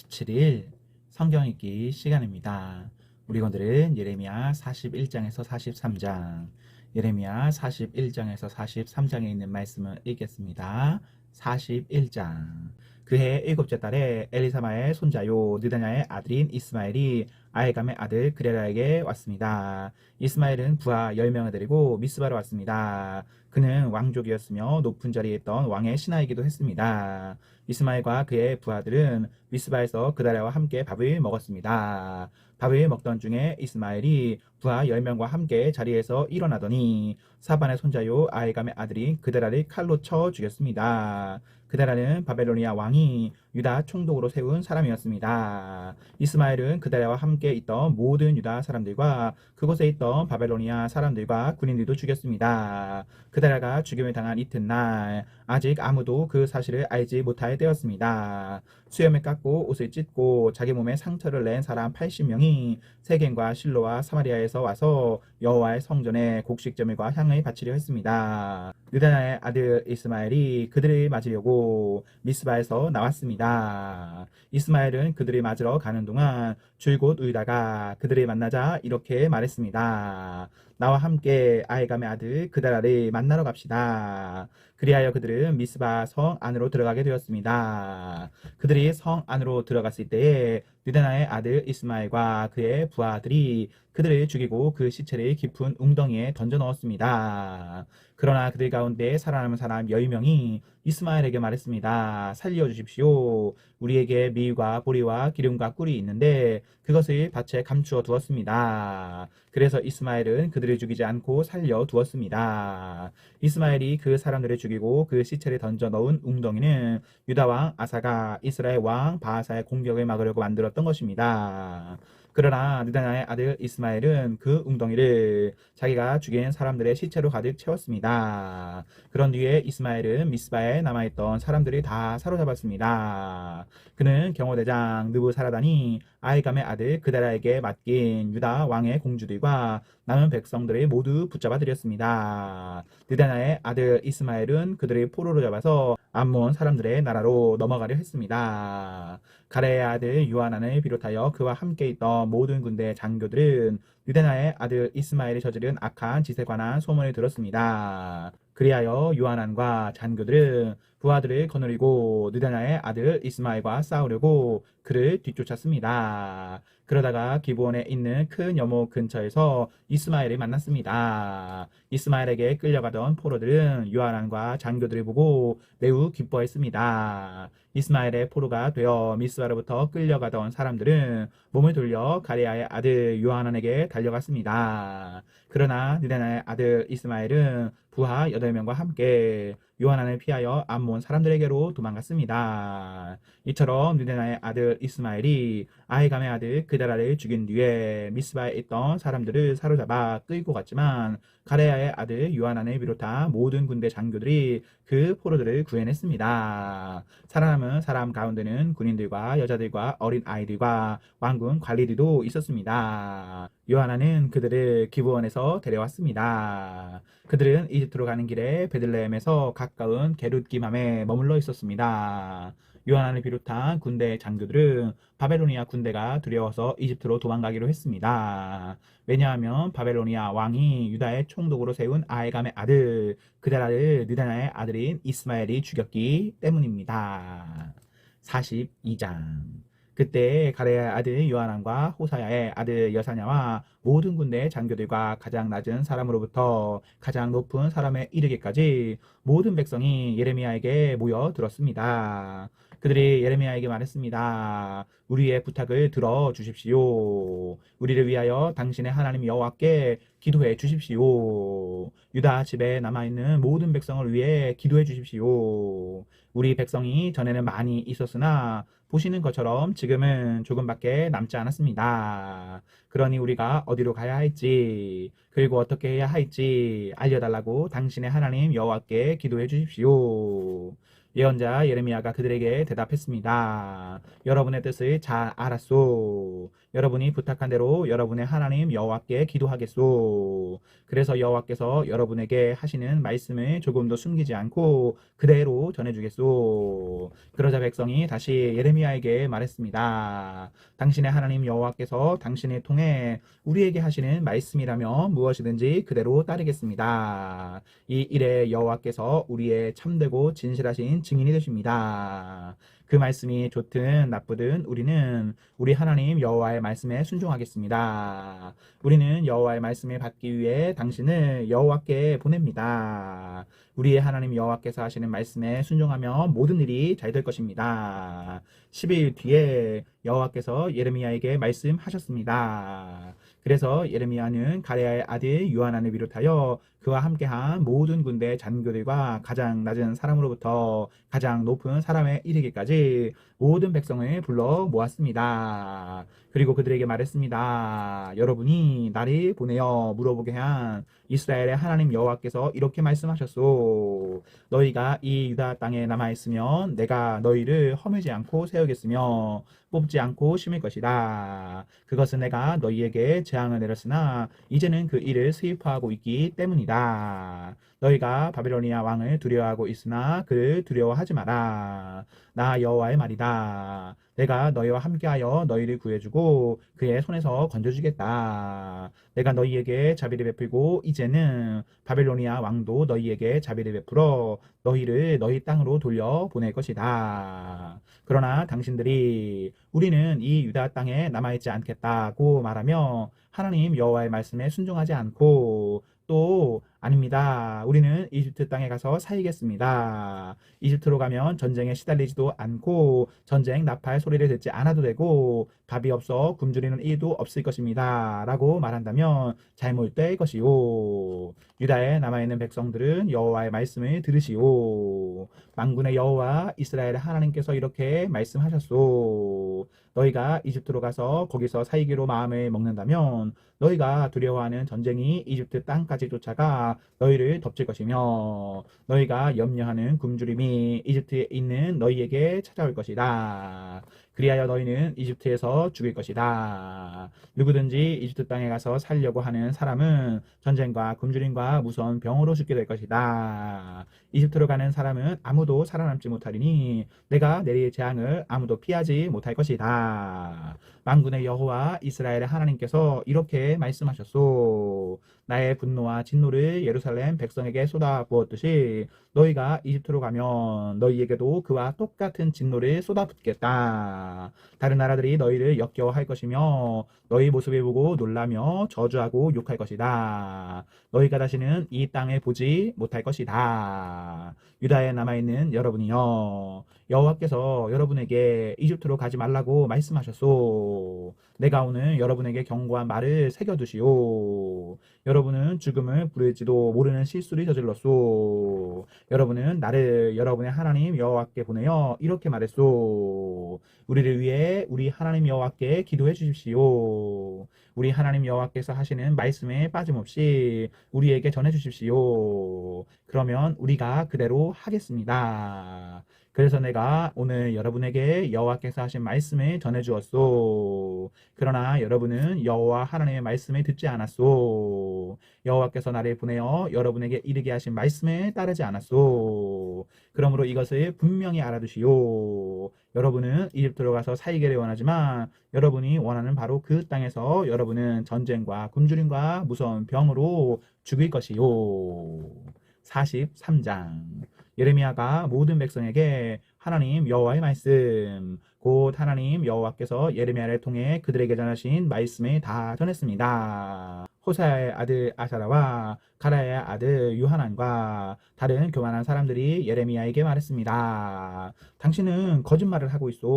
17일 성경 읽기 시간입니다. 우리 오늘은 예레미야 41장에서 43장, 예레미야 41장에서 43장에 있는 말씀을 읽겠습니다. 41장. 그해 일곱째 달에 엘리사마의 손자요 느다냐의 아들인 이스마엘이 아히감의 아들 그레라에게 왔습니다. 이스마엘은 부하 10명을 데리고 미스바로 왔습니다. 그는 왕족이었으며 높은 자리에 있던 왕의 신하이기도 했습니다. 이스마엘과 그의 부하들은 미스바에서 그달랴와 함께 밥을 먹었습니다. 밥을 먹던 중에 이스마엘이 부하 10명과 함께 자리에서 일어나더니 사반의 손자요 아히감의 아들인 그달랴를 칼로 쳐 죽였습니다. 그달랴는 바벨로니아 왕이 유다 총독으로 세운 사람이었습니다. 이스마엘은 그달랴와 함께 있던 모든 유다 사람들과 그곳에 있던 바벨로니아 사람들과 군인들도 죽였습니다. 그달랴가 죽임을 당한 이튿날 아직 아무도 그 사실을 알지 못할 때였습니다. 수염을 깎고 옷을 찢고 자기 몸에 상처를 낸 사람 80명이 세겜과 실로와 사마리아에서 와서 여호와의 성전에 곡식제물과 향을 바치려 했습니다. 느다냐의 아들 이스마엘이 그들을 맞으려고 미스바에서 나왔습니다. 이스마엘은 그들을 맞으러 가는 동안 줄곧 울다가 그들을 만나자 이렇게 말했습니다. 나와 함께 아히감의 아들 그달랴를 만나러 갑시다. 그리하여 그들은 미스바 성 안으로 들어가게 되었습니다. 그들이 성 안으로 들어갔을 때에 느다냐의 아들 이스마엘과 그의 부하들이 그들을 죽이고 그 시체를 깊은 웅덩이에 던져 넣었습니다. 그러나 그들 가운데 살아남은 사람 10명이 이스마엘에게 말했습니다. 살려주십시오. 우리에게 밀과 보리와 기름과 꿀이 있는데 그것을 밭에 감추어 두었습니다. 그래서 이스마엘은 그들을 죽이지 않고 살려 두었습니다. 이스마엘이 그 사람들을 죽이고 그 시체를 던져 넣은 웅덩이는 유다 왕 아사가 이스라엘 왕 바하사의 공격을 막으려고 만들었던 것입니다. 그러나 느다냐의 아들 이스마엘은 그 웅덩이를 자기가 죽인 사람들의 시체로 가득 채웠습니다. 그런 뒤에 이스마엘은 미스바에 남아있던 사람들이 다 사로잡았습니다. 그는 경호대장 느부사라단이 아히감의 아들 그달랴에게 맡긴 유다 왕의 공주들과 남은 백성들을 모두 붙잡아 들였습니다. 느다냐의 아들 이스마엘은 그들을 포로로 잡아서 암몬 사람들의 나라로 넘어가려 했습니다. 가레의 아들 요하난을 비롯하여 그와 함께 있던 모든 군대 장교들은 느다냐의 아들 이스마엘이 저지른 악한 짓에 관한 소문을 들었습니다. 그리하여 요하난과 장교들은 부하들을 거느리고 느다냐의 아들 이스마엘과 싸우려고 그를 뒤쫓았습니다. 그러다가 기브온에 있는 큰 여목 근처에서 이스마엘을 만났습니다. 이스마엘에게 끌려가던 포로들은 요하난과 장교들을 보고 매우 기뻐했습니다. 이스마엘의 포로가 되어 미스바로부터 끌려가던 사람들은 몸을 돌려 가레야의 아들 요하난에게 달려갔습니다. 그러나 느다냐의 아들 이스마엘은 부하 8명과 함께 요하난을 피하여 암몬 사람들에게로 도망갔습니다. 이처럼 느다냐의 아들 이스마엘이 아히감의 아들 그달랴를 죽인 뒤에 미스바에 있던 사람들을 사로잡아 끌고 갔지만 가레야의 아들 요하난을 비롯한 모든 군대 장교들이 그 포로들을 구해냈습니다. 살아남은 사람 가운데는 군인들과 여자들과 어린 아이들과 왕궁 관리들도 있었습니다. 요하난은 그들을 기브온에서 데려왔습니다. 그들은 이집트로 가는 길에 베들레헴에서 가까운 게룻기맘에 머물러 있었습니다. 요하난을 비롯한 군대 장교들은 바벨로니아 군대가 두려워서 이집트로 도망가기로 했습니다. 왜냐하면 바벨로니아 왕이 유다의 총독으로 세운 아히감의 아들 그달랴를 느다냐의 아들인 이스마엘이 죽였기 때문입니다. 42장. 그때 가레야의 아들 요하난과 호사야의 아들 여사냐와 모든 군대 장교들과 가장 낮은 사람으로부터 가장 높은 사람에 이르기까지 모든 백성이 예레미야에게 모여 들었습니다. 그들이 예레미야에게 말했습니다. 우리의 부탁을 들어 주십시오. 우리를 위하여 당신의 하나님 여호와께 기도해 주십시오. 유다 집에 남아있는 모든 백성을 위해 기도해 주십시오. 우리 백성이 전에는 많이 있었으나 보시는 것처럼 지금은 조금밖에 남지 않았습니다. 그러니 우리가 어디로 가야 할지 그리고 어떻게 해야 할지 알려달라고 당신의 하나님 여호와께 기도해 주십시오. 예언자 예레미야가 그들에게 대답했습니다. 여러분의 뜻을 잘 알았소. 여러분이 부탁한 대로 여러분의 하나님 여호와께 기도하겠소. 그래서 여호와께서 여러분에게 하시는 말씀을 조금도 숨기지 않고 그대로 전해주겠소. 그러자 백성이 다시 예레미야에게 말했습니다. 당신의 하나님 여호와께서 당신을 통해 우리에게 하시는 말씀이라면 무엇이든지 그대로 따르겠습니다. 이 일에 여호와께서 우리의 참되고 진실하신 증인이 되십니다. 그 말씀이 좋든 나쁘든 우리는 우리 하나님 여호와의 말씀에 순종하겠습니다. 우리는 여호와의 말씀을 받기 위해 당신을 여호와께 보냅니다. 우리의 하나님 여호와께서 하시는 말씀에 순종하면 모든 일이 잘 될 것입니다. 10일 뒤에 여호와께서 예레미야에게 말씀하셨습니다. 그래서 예레미야는 가레야의 아들 요하난을 비롯하여 그와 함께한 모든 군대 장교들과 가장 낮은 사람으로부터 가장 높은 사람에 이르기까지 모든 백성을 불러 모았습니다. 그리고 그들에게 말했습니다. 여러분이 나를 보내어 물어보게 한 이스라엘의 하나님 여호와께서 이렇게 말씀하셨소. 너희가 이 유다 땅에 남아있으면 내가 너희를 허물지 않고 세우겠으며 뽑지 않고 심을 것이다. 그것은 내가 너희에게 재앙을 내렸으나 이제는 그 일을 수입하고 있기 때문이다. 너희가 바빌로니아 왕을 두려워하고 있으나 그를 두려워하지 마라. 나 여호와의 말이다. 내가 너희와 함께하여 너희를 구해주고 그의 손에서 건져주겠다. 내가 너희에게 자비를 베풀고 이제는 바빌로니아 왕도 너희에게 자비를 베풀어 너희를 너희 땅으로 돌려 보낼 것이다. 그러나 당신들이 우리는 이 유다 땅에 남아있지 않겠다고 말하며 하나님 여호와의 말씀에 순종하지 않고 또 아닙니다. 우리는 이집트 땅에 가서 살겠습니다. 이집트로 가면 전쟁에 시달리지도 않고 전쟁 나팔 소리를 듣지 않아도 되고 밥이 없어 굶주리는 일도 없을 것입니다. 라고 말한다면 잘못될 것이요. 유다에 남아있는 백성들은 여호와의 말씀을 들으시오. 만군의 여호와 이스라엘 하나님께서 이렇게 말씀하셨소. 너희가 이집트로 가서 거기서 살기로 마음을 먹는다면 너희가 두려워하는 전쟁이 이집트 땅까지 쫓아가 너희를 덮칠 것이며 너희가 염려하는 굶주림이 이집트에 있는 너희에게 찾아올 것이다. 그리하여 너희는 이집트에서 죽을 것이다. 누구든지 이집트 땅에 가서 살려고 하는 사람은 전쟁과 굶주림과 무서운 병으로 죽게 될 것이다. 이집트로 가는 사람은 아무도 살아남지 못하리니 내가 내릴 재앙을 아무도 피하지 못할 것이다. 만군의 여호와 이스라엘의 하나님께서 이렇게 말씀하셨소. 나의 분노와 진노를 예루살렘 백성에게 쏟아 부었듯이 너희가 이집트로 가면 너희에게도 그와 똑같은 진노를 쏟아붓겠다. 다른 나라들이 너희를 역겨워할 것이며 너희 모습을 보고 놀라며 저주하고 욕할 것이다. 너희가 다시는 이 땅에 보지 못할 것이다. 유다에 남아있는 여러분이여, 여호와께서 여러분에게 이집트로 가지 말라고 말씀하셨소. 내가 오늘 여러분에게 경고한 말을 새겨두시오. 여러분은 죽음을 부를지도 모르는 실수를 저질렀소. 여러분은 나를 여러분의 하나님 여호와께 보내어 이렇게 말했소. 우리를 위해 우리 하나님 여호와께 기도해 주십시오. 우리 하나님 여호와께서 하시는 말씀에 빠짐없이 우리에게 전해 주십시오. 그러면 우리가 그대로 하겠습니다. 그래서 내가 오늘 여러분에게 여호와께서 하신 말씀을 전해 주었소. 그러나 여러분은 여호와 하나님의 말씀을 듣지 않았소. 여호와께서 나를 보내어 여러분에게 이르게 하신 말씀을 따르지 않았소. 그러므로 이것을 분명히 알아두시오. 여러분은 이집트로 가서 살기를 원하지만 여러분이 원하는 바로 그 땅에서 여러분은 전쟁과 굶주림과 무서운 병으로 죽을 것이요. 43장. 예레미야가 모든 백성에게 하나님 여호와의 말씀, 곧 하나님 여호와께서 예레미야를 통해 그들에게 전하신 말씀을 다 전했습니다. 호사야의 아들 아사라와 가라야의 아들 유하난과 다른 교만한 사람들이 예레미야에게 말했습니다. 당신은 거짓말을 하고 있어.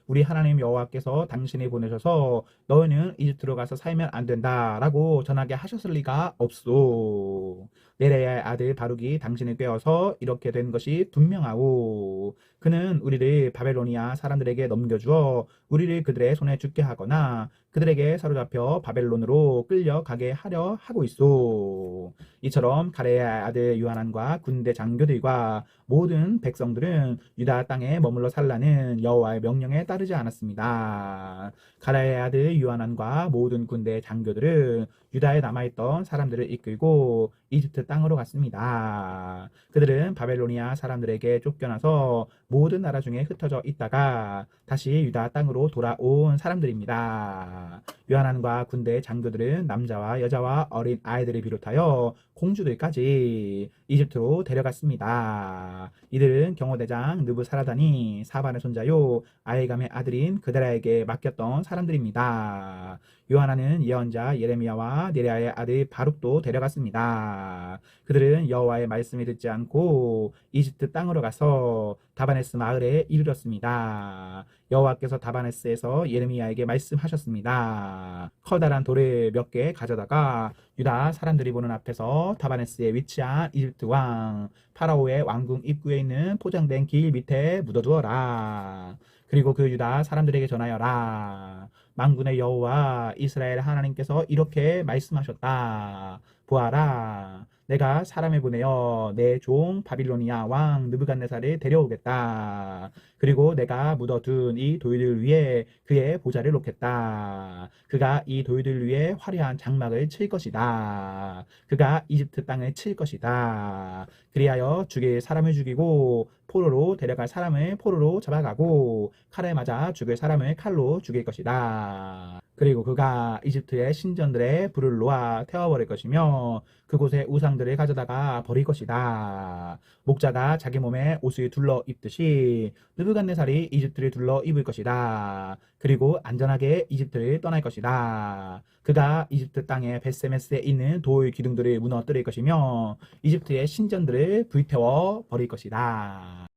우리 하나님 여호와께서 당신이 보내셔서 너희는 이집트로 가서 살면 안 된다라고 전하게 하셨을 리가 없소. 네레야의 아들 바룩이 당신을 꿰어서 이렇게 된 것이 분명하오. 그는 우리를 바벨로니아 사람들에게 넘겨주어 우리를 그들의 손에 죽게 하거나 그들에게 사로잡혀 바벨론으로 끌려가게 하려 하고 있소. 이처럼 가레야의 아들 요하난과 군대 장교들과 모든 백성들은 유다 땅에 머물러 살라는 여호와의 명령에 따르지 않았습니다. 가레야의 아들 요하난과 모든 군대 장교들은 유다에 남아있던 사람들을 이끌고 이집트 땅으로 갔습니다. 그들은 바벨로니아 사람들에게 쫓겨나서 모든 나라 중에 흩어져 있다가 다시 유다 땅으로 돌아온 사람들입니다. 요하난과 군대 장교들은 남자와 여자와 어린 아이들을 비롯하여 공주들까지 이집트로 데려갔습니다. 이들은 경호대장 느부사라단이 사반의 손자요 아히감의 아들인 그드라에게 맡겼던 사람들입니다. 요하나는 예언자 예레미야와 네랴의 아들 바룩도 데려갔습니다. 그들은 여호와의 말씀을 듣지 않고 이집트 땅으로 가서 다바네스 마을에 이르렀습니다. 여호와께서 다바네스에서 예레미야에게 말씀하셨습니다. 커다란 돌을 몇 개 가져다가 유다 사람들이 보는 앞에서 다바네스에 위치한 이집트 왕 파라오의 왕궁 입구에 있는 포장된 길 밑에 묻어두어라. 그리고 그 유다 사람들에게 전하여라. 만군의 여호와 이스라엘 하나님께서 이렇게 말씀하셨다. 보아라. 내가 사람을 보내어 내 종 바빌로니아 왕 느부갓네살을 데려오겠다. 그리고 내가 묻어둔 이 돌들 위에 그의 보좌를 놓겠다. 그가 이 돌들 위에 화려한 장막을 칠 것이다. 그가 이집트 땅을 칠 것이다. 그리하여 죽일 사람을 죽이고 포로로 데려갈 사람을 포로로 잡아가고 칼에 맞아 죽일 사람을 칼로 죽일 것이다. 그리고 그가 이집트의 신전들의 불을 놓아 태워버릴 것이며 그곳의 우상들을 가져다가 버릴 것이다. 목자가 자기 몸에 옷을 둘러 입듯이 느부갓네살이 이집트를 둘러 입을 것이다. 그리고 안전하게 이집트를 떠날 것이다. 그가 이집트 땅의 벳세메스에 있는 돌 기둥들을 무너뜨릴 것이며 이집트의 신전들을 불태워 버릴 것이다.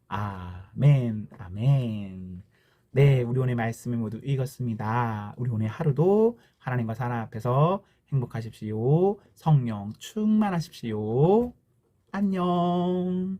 아멘, 아멘. 네, 우리 오늘 말씀을 모두 읽었습니다. 우리 오늘 하루도 하나님과 사람 앞에서 행복하십시오. 성령 충만하십시오. 안녕.